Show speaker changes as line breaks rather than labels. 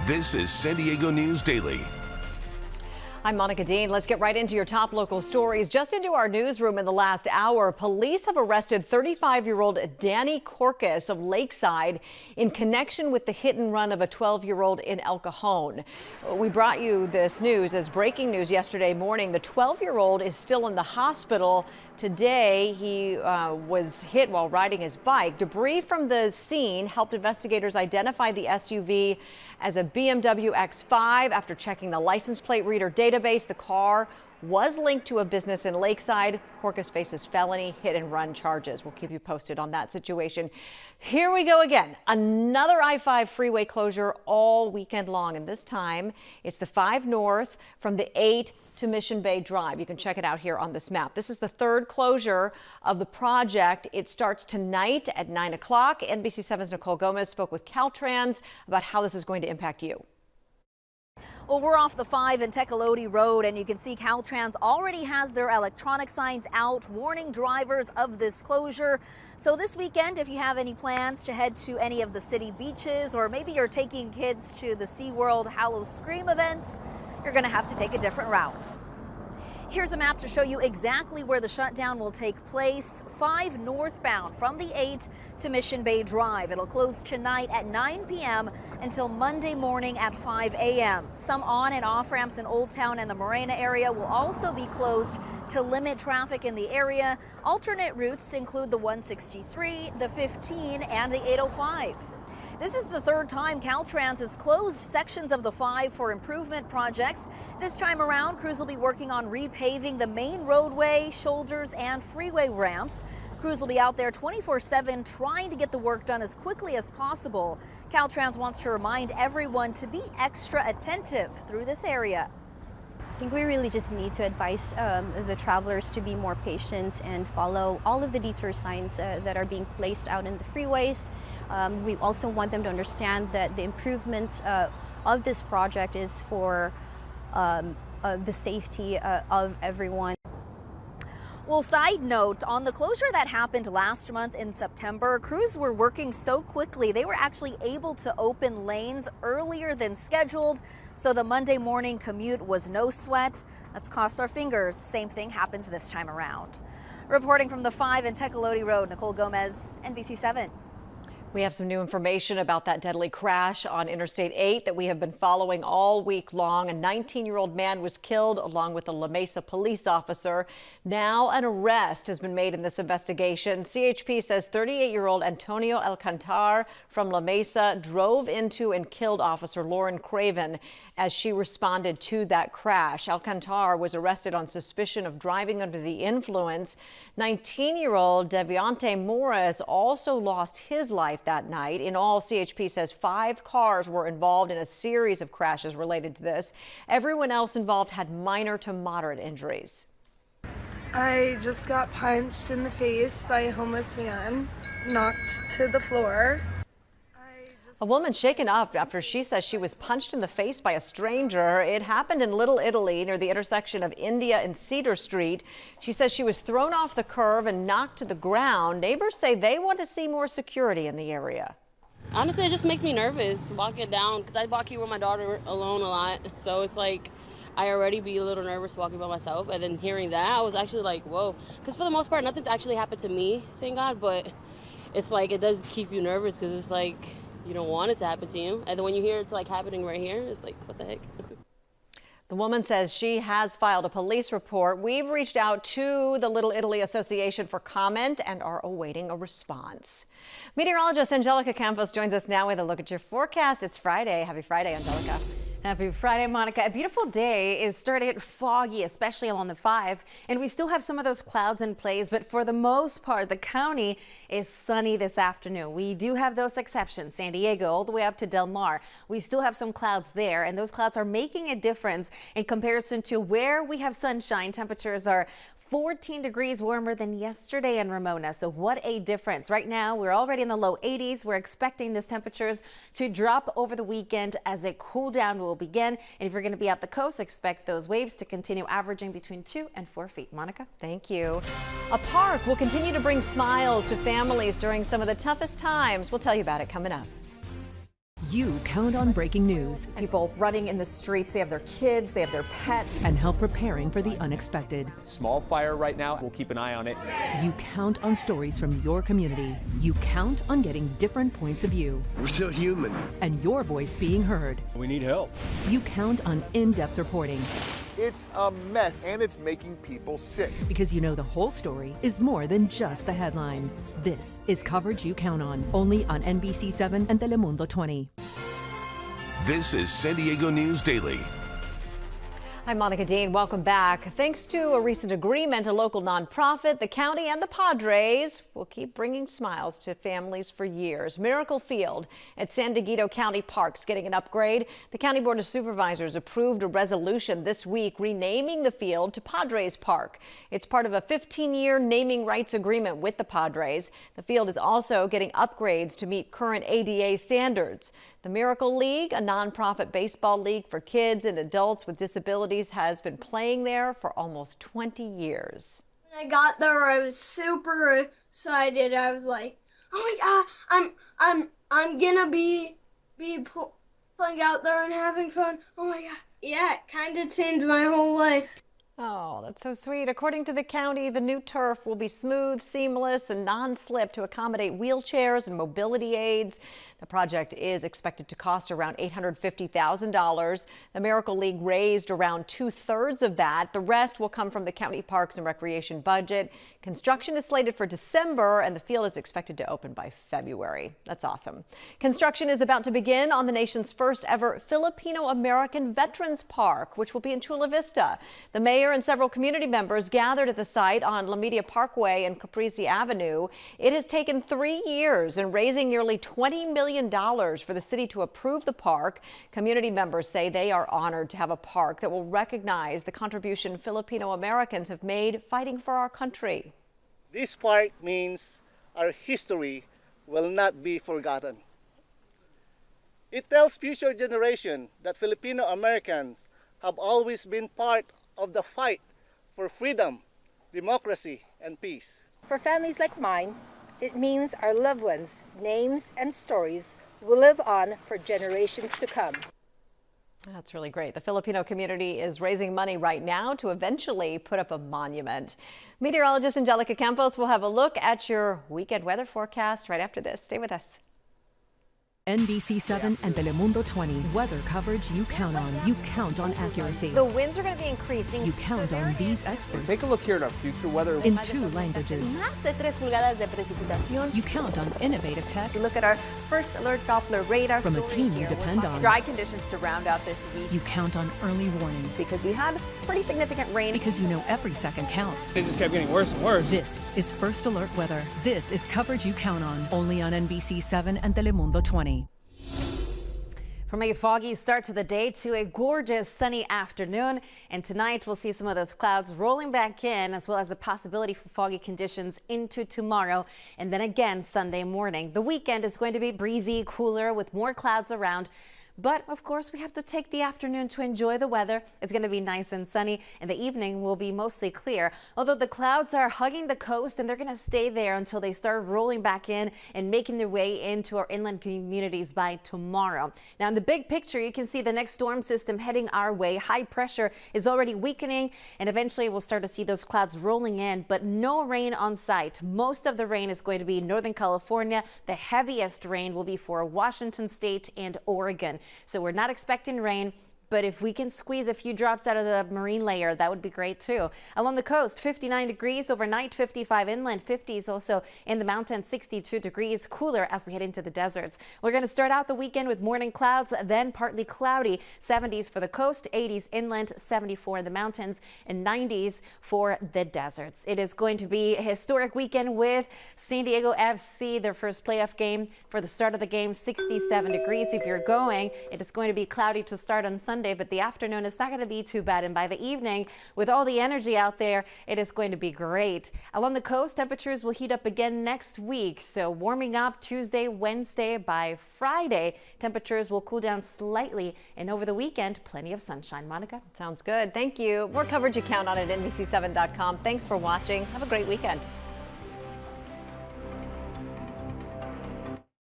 This is San Diego News Daily.
I'm Monica Dean. Let's get right into your top local stories. Just into our newsroom in the last hour, police have arrested 35-year-old Dani Korkis of Lakeside in connection with the hit and run of a 12-year-old in El Cajon. We brought you this news as breaking news yesterday morning. The 12-year-old is still in the hospital. Today, he was hit while riding his bike. Debris from the scene helped investigators identify the SUV as a BMW X5. After checking the license plate reader database, the car was linked to a business in Lakeside. Korkis faces felony hit and run charges. We'll keep you posted on that situation. Here we go again. Another I-5 freeway closure all weekend long, and this time it's the 5 North from the 8 to Mission Bay Drive. You can check it out here on this map. This is the third closure of the project. It starts tonight at 9 o'clock. NBC 7's Nicole Gomez spoke with Caltrans about how this is going to impact you.
Well, we're off the 5 in Tecolote Road, and you can see Caltrans already has their electronic signs out warning drivers of this closure. So this weekend, if you have any plans to head to any of the city beaches, or maybe you're taking kids to the SeaWorld Hallow Scream events, you're going to have to take a different route. Here's a map to show you exactly where the shutdown will take place. 5 northbound from the 8 to Mission Bay Drive. It'll close tonight at 9 p.m. until Monday morning at 5 a.m. Some on and off ramps in Old Town and the Morena area will also be closed to limit traffic in the area. Alternate routes include the 163, the 15, and the 805. This is the third time Caltrans has closed sections of the 5 for improvement projects. This time around, crews will be working on repaving the main roadway, shoulders, and freeway ramps. Crews will be out there 24/7 trying to get the work done as quickly as possible. Caltrans wants to remind everyone to be extra attentive through this area.
I think we really just need to advise the travelers to be more patient and follow all of the detour signs that are being placed out in the freeways. We also want them to understand that the improvement of this project is for the safety of everyone.
Well, side note, on the closure that happened last month in September, crews were working so quickly they were actually able to open lanes earlier than scheduled, so the Monday morning commute was no sweat. Let's cross our fingers. Same thing happens this time around. Reporting from the 5 in Tecolote Road, Nicole Gomez, NBC 7.
We have some new information about that deadly crash on Interstate 8 that we have been following all week long. A 19-year-old man was killed along with a La Mesa police officer. Now an arrest has been made in this investigation. CHP says 38-year-old Antonio Alcantar from La Mesa drove into and killed Officer Lauren Craven as she responded to that crash. Alcantar was arrested on suspicion of driving under the influence. 19-year-old Deviante Morris also lost his life that night. In all, CHP says 5 cars were involved in a series of crashes related to this. Everyone else involved had minor to moderate injuries.
I just got punched in the face by a homeless man, knocked to the floor.
A woman shaken up after she says she was punched in the face by a stranger. It happened in Little Italy near the intersection of India and Cedar Street. She says she was thrown off the curve and knocked to the ground. Neighbors say they want to see more security in the area.
Honestly, it just makes me nervous walking down because I walk here with my daughter alone a lot. So it's like I already be a little nervous walking by myself. And then hearing that, I was actually like, whoa. Because for the most part, nothing's actually happened to me, thank God. But it's like it does keep you nervous because it's like you don't want it to happen to you. And then when you hear it's like happening right here, it's like, what the heck?
The woman says she has filed a police report. We've reached out to the Little Italy Association for comment and are awaiting a response. Meteorologist Angelica Campos joins us now with a look at your forecast. It's Friday. Happy Friday, Angelica.
Happy Friday, Monica. A beautiful day is starting foggy, especially along the 5, and we still have some of those clouds in place, but for the most part, the county is sunny this afternoon. We do have those exceptions, San Diego all the way up to Del Mar. We still have some clouds there, and those clouds are making a difference in comparison to where we have sunshine. Temperatures are 14 degrees warmer than yesterday in Ramona. So what a difference. Right now, we're already in the low 80s. We're expecting these temperatures to drop over the weekend as a cool down will begin. And if you're going to be at the coast, expect those waves to continue averaging between 2 and 4 feet. Monica?
Thank you. A park will continue to bring smiles to families during some of the toughest times. We'll tell you about it coming up.
you count on breaking news.
People running in the streets, they have their kids, they have their pets.
And help preparing for the unexpected.
Small fire right now, we'll keep an eye on it.
You count on stories from your community. You count on getting different points of view.
We're so human.
And your voice being heard.
We need help.
You count on in-depth reporting.
It's a mess, and it's making people sick.
Because you know the whole story is more than just the headline. This is coverage you count on, only on NBC 7 and Telemundo 20.
This is San Diego News Daily.
I'm Monica Dean. Welcome back. Thanks to a recent agreement, a local nonprofit, the county and the Padres will keep bringing smiles to families for years. Miracle Field at San Diego County Parks getting an upgrade. The County Board of Supervisors approved a resolution this week renaming the field to Padres Park. It's part of a 15-year naming rights agreement with the Padres. The field is also getting upgrades to meet current ADA standards. The Miracle League, a nonprofit baseball league for kids and adults with disabilities, has been playing there for almost 20 years.
When I got there, I was super excited. I was like, "Oh my God, I'm gonna be playing out there and having fun. Oh my God." Yeah, it kind of changed my whole life.
Oh, that's so sweet. According to the county, the new turf will be smooth, seamless, and non-slip to accommodate wheelchairs and mobility aids. The project is expected to cost around $850,000. The Miracle League raised around 2/3 of that. The rest will come from the county Parks and Recreation budget. Construction is slated for December, and the field is expected to open by February. That's awesome. Construction is about to begin on the nation's first ever Filipino-American Veterans Park, which will be in Chula Vista. The mayor and several community members gathered at the site on La Media Parkway and Caprici Avenue. It has taken 3 years and raising nearly $20 million for the city to approve the park. Community members say they are honored to have a park that will recognize the contribution Filipino Americans have made fighting for our country.
This park means our history will not be forgotten. It tells future generations that Filipino Americans have always been part of the fight for freedom, democracy, and peace.
For families like mine, it means our loved ones' names and stories will live on for generations to come.
That's really great. The Filipino community is raising money right now to eventually put up a monument. Meteorologist Angelica Campos will have a look at your weekend weather forecast right after this. Stay with us.
NBC 7 and Telemundo 20. Weather coverage you count on. You count on accuracy.
The winds are going to be increasing.
You count on these experts.
Take a look here at our future weather.
In 2 languages.
Más de 3 pulgadas de precipitación.
You count on innovative tech.
You look at our first alert Doppler radar.
From a team you depend on.
Dry conditions to round out this week.
You count on early warnings.
Because we had pretty significant rain.
Because you know every second counts.
It just kept getting worse and worse.
This is First Alert Weather. This is coverage you count on. Only on NBC 7 and Telemundo 20.
From a foggy start to the day to a gorgeous sunny afternoon. And tonight we'll see some of those clouds rolling back in, as well as the possibility for foggy conditions into tomorrow. And then again Sunday morning. The weekend is going to be breezy, cooler with more clouds around. But of course, we have to take the afternoon to enjoy the weather. It's going to be nice and sunny, and the evening will be mostly clear. Although the clouds are hugging the coast, and they're going to stay there until they start rolling back in and making their way into our inland communities by tomorrow. Now, in the big picture, you can see the next storm system heading our way. High pressure is already weakening, and eventually we'll start to see those clouds rolling in, but no rain on site. Most of the rain is going to be in Northern California. The heaviest rain will be for Washington State and Oregon. So we're not expecting rain, but if we can squeeze a few drops out of the marine layer, that would be great too. Along the coast, 59 degrees overnight, 55 inland, 50s also in the mountains, 62 degrees cooler as we head into the deserts. We're going to start out the weekend with morning clouds, then partly cloudy, 70s for the coast, 80s inland, 74 in the mountains, and 90s for the deserts. It is going to be a historic weekend with San Diego FC, their first playoff game. For the start of the game, 67 degrees if you're going. It is going to be cloudy to start on Sunday, but the afternoon is not going to be too bad. And by the evening, with all the energy out there, it is going to be great. Along the coast, temperatures will heat up again next week. So warming up Tuesday, Wednesday. By Friday, temperatures will cool down slightly. And over the weekend, plenty of sunshine. Monica?
Sounds good. Thank you. More coverage you count on at NBC7.com. Thanks for watching. Have a great weekend.